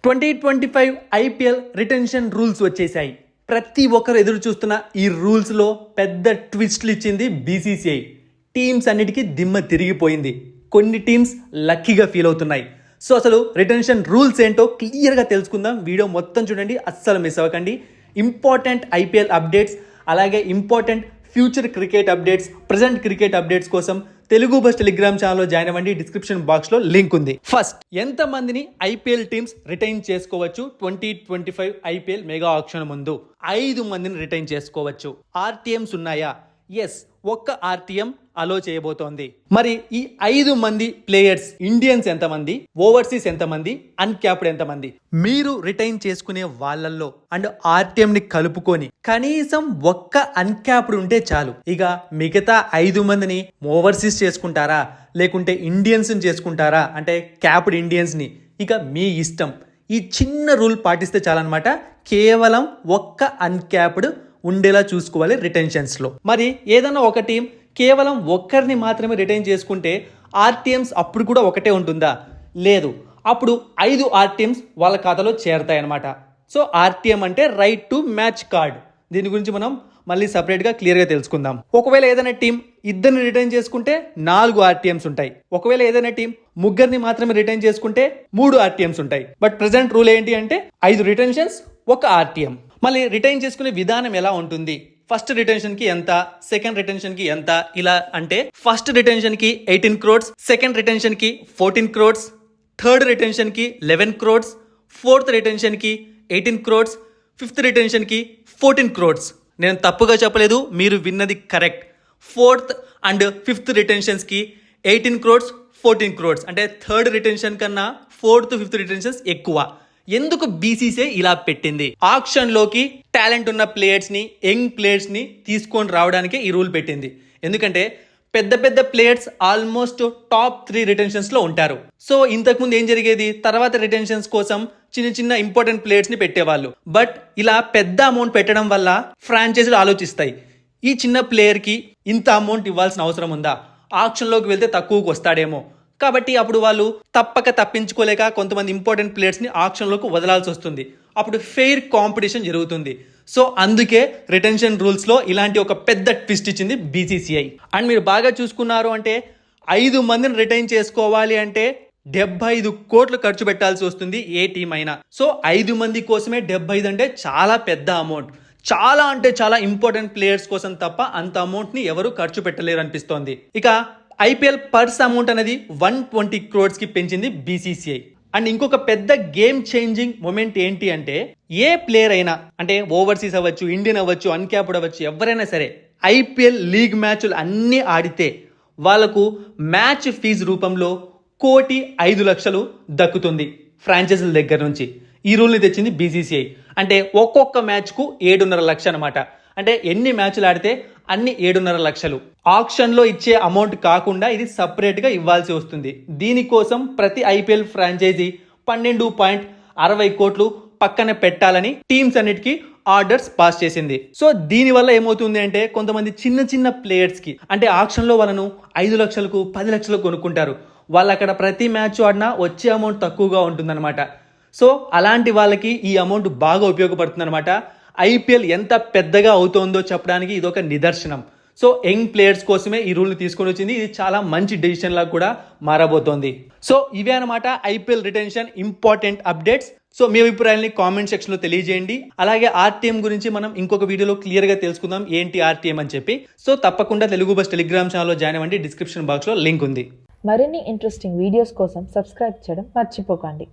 2025 IPL retention rules వచ్చేసాయి. ప్రతి ఒక్కరు ఎదురు చూస్తున్న ఈ రూల్స్లో పెద్ద ట్విస్ట్లు ఇచ్చింది బీసీసీఐ. టీమ్స్ అన్నిటికీ దిమ్మ తిరిగిపోయింది. కొన్ని టీమ్స్ లక్కీగా ఫీల్ అవుతున్నాయి. సో అసలు రిటెన్షన్ రూల్స్ ఏంటో క్లియర్గా తెలుసుకుందాం. వీడియో మొత్తం చూడండి, అస్సలు మిస్ అవ్వకండి. ఇంపార్టెంట్ ఐపీఎల్ అప్డేట్స్, అలాగే important future cricket updates, present cricket updates కోసం తెలుగు బస్ టెలిగ్రామ్ ఛానల్లో జాయిన్ అవ్వండి. డిస్క్రిప్షన్ బాక్స్లో లింక్ ఉంది. ఫస్ట్, ఎంతమందిని ఐపీఎల్ టీమ్స్ రిటైన్ చేసుకోవచ్చు? 2025 ఐపీఎల్ మెగా ఆక్షన్ ముందు 5 మందిని రిటైన్ చేసుకోవచ్చు. ఆర్టీఎంస్ ఉన్నాయా? ఎస్, ఒక్క ఆర్టీఎం అలో చేయబోతోంది. మరి ఈ 5 మంది ప్లేయర్స్ ఇండియన్స్ ఎంతమంది, ఓవర్సీస్ ఎంతమంది, అన్క్యాప్డ్ ఎంతమంది? మీరు రిటైన్ చేసుకునే వాళ్ళల్లో అండ్ ఆర్టీఎం ని కలుపుకొని కనీసం ఒక్క అన్క్యాప్డ్ ఉంటే చాలు. ఇక మిగతా 5 మందిని ఓవర్సీస్ చేసుకుంటారా, లేకుంటే ఇండియన్స్ చేసుకుంటారా అంటే క్యాప్డ్ ఇండియన్స్ ని, ఇక మీ ఇష్టం. ఈ చిన్న రూల్ పాటిస్తే చాలన్నమాట. కేవలం ఒక్క అన్క్యాప్డ్ ఉండేలా చూసుకోవాలి రిటెన్షన్స్ లో. మరి ఏదైనా ఒక టీం కేవలం ఒక్కరిని మాత్రమే రిటైన్ చేసుకుంటే ఆర్టీఎంస్ అప్పుడు కూడా ఒకటే ఉంటుందా? లేదు, అప్పుడు 5 ఆర్టీఎంస్ వాళ్ళ ఖాతాలో చేరతాయన్నమాట. సో ఆర్టీఎం అంటే రైట్ టు మ్యాచ్ కార్డ్. దీని గురించి మనం మళ్ళీ సపరేట్గా క్లియర్గా తెలుసుకుందాం. ఒకవేళ ఏదైనా టీం ఇద్దరిని రిటైన్ చేసుకుంటే 4 ఆర్టీఎంస్ ఉంటాయి. ఒకవేళ ఏదైనా టీం ముగ్గురిని మాత్రమే రిటైన్ చేసుకుంటే 3 ఆర్టీఎంస్ ఉంటాయి. బట్ ప్రెసెంట్ రూల్ ఏంటి అంటే 5 రిటెన్షన్స్, 1 ఆర్టీఎం. మళ్ళీ రిటైన్ చేసుకునే విధానం ఎలా ఉంటుంది? ఫస్ట్ రిటెన్షన్ కి ఎంత, సెకండ్ రిటెన్షన్ కి ఎంత, ఇలా అంటే ఫస్ట్ రిటెన్షన్ కి 18 crores, సెకండ్ రిటెన్షన్ కి 14 crores, థర్డ్ రిటెన్షన్ కి 11 crores, ఫోర్త్ రిటెన్షన్ కి 18 crores, ఫిఫ్త్ రిటెన్షన్ కి 14 crores. నేను తప్పుగా చెప్పలేదు, మీరు విన్నది correct. Fourth and fifth retentions కి 18 crores, 14 crores. అంటే థర్డ్ రిటెన్షన్ కన్నా ఫోర్త్, ఫిఫ్త్ రిటెన్షన్స్ ఎక్కువ. ఎందుకు బీసీసీఐ ఇలా పెట్టింది? ఆక్షన్ లోకి టాలెంట్ ఉన్న ప్లేయర్స్ ని, యంగ్ ప్లేయర్స్ ని తీసుకొని రావడానికే ఈ రూల్ పెట్టింది. ఎందుకంటే పెద్ద పెద్ద ప్లేయర్స్ ఆల్మోస్ట్ టాప్ 3 రిటెన్షన్స్ లో ఉంటారు. సో ఇంతకుముందు ఏం జరిగేది, తర్వాత రిటెన్షన్స్ కోసం చిన్న చిన్న ఇంపార్టెంట్ ప్లేయర్స్ ని పెట్టేవాళ్ళు. బట్ ఇలా పెద్ద అమౌంట్ పెట్టడం వల్ల ఫ్రాంచైజీలు ఆలోచిస్తాయి, ఈ చిన్న ప్లేయర్ కి ఇంత అమౌంట్ ఇవ్వాల్సిన అవసరం ఉందా, ఆక్షన్ లోకి వెళ్తే తక్కువకు వస్తాడేమో. కాబట్టి అప్పుడు వాళ్ళు తప్పించుకోలేక కొంతమంది ఇంపార్టెంట్ ప్లేయర్స్ని ఆక్షన్లోకి వదలాల్సి వస్తుంది. అప్పుడు ఫెయిర్ కాంపిటీషన్ జరుగుతుంది. సో అందుకే రిటెన్షన్ రూల్స్లో ఇలాంటి ఒక పెద్ద ట్విస్ట్ ఇచ్చింది బీసీసీఐ. అండ్ మీరు బాగా చూసుకున్నారు అంటే 5 మందిని రిటైన్ చేసుకోవాలి అంటే 75 కోట్లు ఖర్చు పెట్టాల్సి వస్తుంది ఏ టీం అయినా. సో 5 మంది కోసమే 75 అంటే చాలా పెద్ద అమౌంట్. చాలా అంటే చాలా ఇంపార్టెంట్ ప్లేయర్స్ కోసం తప్ప అంత అమౌంట్ని ఎవరు ఖర్చు పెట్టలేరు అనిపిస్తోంది. ఇక ఐపీఎల్ పర్స్ అమౌంట్ అనేది 120 crores కి పెంచింది బీసీసీఐ. అండ్ ఇంకొక పెద్ద గేమ్ చేంజింగ్ మూమెంట్ ఏంటి అంటే, ఏ ప్లేయర్ అయినా అంటే ఓవర్సీస్ అవ్వచ్చు, ఇండియన్ అవ్వచ్చు, అన్క్యాప్డ్ అవ్వచ్చు, ఎవరైనా సరే ఐపీఎల్ లీగ్ మ్యాచ్లు అన్నీ ఆడితే వాళ్ళకు మ్యాచ్ ఫీజు రూపంలో 1,05,00,000 దక్కుతుంది ఫ్రాంచైజీల దగ్గర నుంచి. ఈ రూల్ని తెచ్చింది బీసీసీఐ. అంటే ఒక్కొక్క మ్యాచ్కు 7.5 లక్షలు అనమాట. అంటే ఎన్ని మ్యాచ్లు ఆడితే అన్ని 7.5 లక్షలు. ఆక్షన్లో ఇచ్చే అమౌంట్ కాకుండా ఇది సపరేట్గా ఇవ్వాల్సి వస్తుంది. దీనికోసం ప్రతి ఐపీఎల్ ఫ్రాంచైజీ 12.60 కోట్లు పక్కన పెట్టాలని టీమ్స్ అన్నిటికీ ఆర్డర్స్ పాస్ చేసింది. సో దీనివల్ల ఏమవుతుంది అంటే కొంతమంది చిన్న చిన్న ప్లేయర్స్కి అంటే ఆక్షన్లో వాళ్ళను 5 లక్షలకు 10 లక్షలకు కొనుక్కుంటారు. వాళ్ళు అక్కడ ప్రతి మ్యాచ్ ఆడినా వచ్చే అమౌంట్ తక్కువగా ఉంటుందన్నమాట. సో అలాంటి వాళ్ళకి ఈ అమౌంట్ బాగా ఉపయోగపడుతుంది అనమాట. ఐపీఎల్ ఎంత పెద్దగా అవుతోందో చెప్పడానికి ఇది ఒక నిదర్శనం. సో యంగ్ ప్లేయర్స్ కోసమే ఈ రూల్ని తీసుకొని వచ్చింది. ఇది చాలా మంచి డెసిషన్ లాగా కూడా మారబోతోంది. సో ఇవే అనమాట IPL retention important updates. So మీ అభిప్రాయాన్ని కామెంట్ సెక్షన్లో తెలియజేయండి. అలాగే ఆర్టీఎం గురించి మనం ఇంకొక వీడియోలో క్లియర్గా తెలుసుకుందాం, ఏంటి ఆర్టీఎం అని చెప్పి. సో తప్పకుండా తెలుగు బస్ టెలిగ్రామ్ ఛానల్లో జాయిన్ అవ్వండి. డిస్క్రిప్షన్ బాక్స్లో లింక్ ఉంది. మరిన్ని ఇంట్రెస్టింగ్ వీడియోస్ కోసం సబ్స్క్రైబ్ చేయడం మర్చిపోకండి.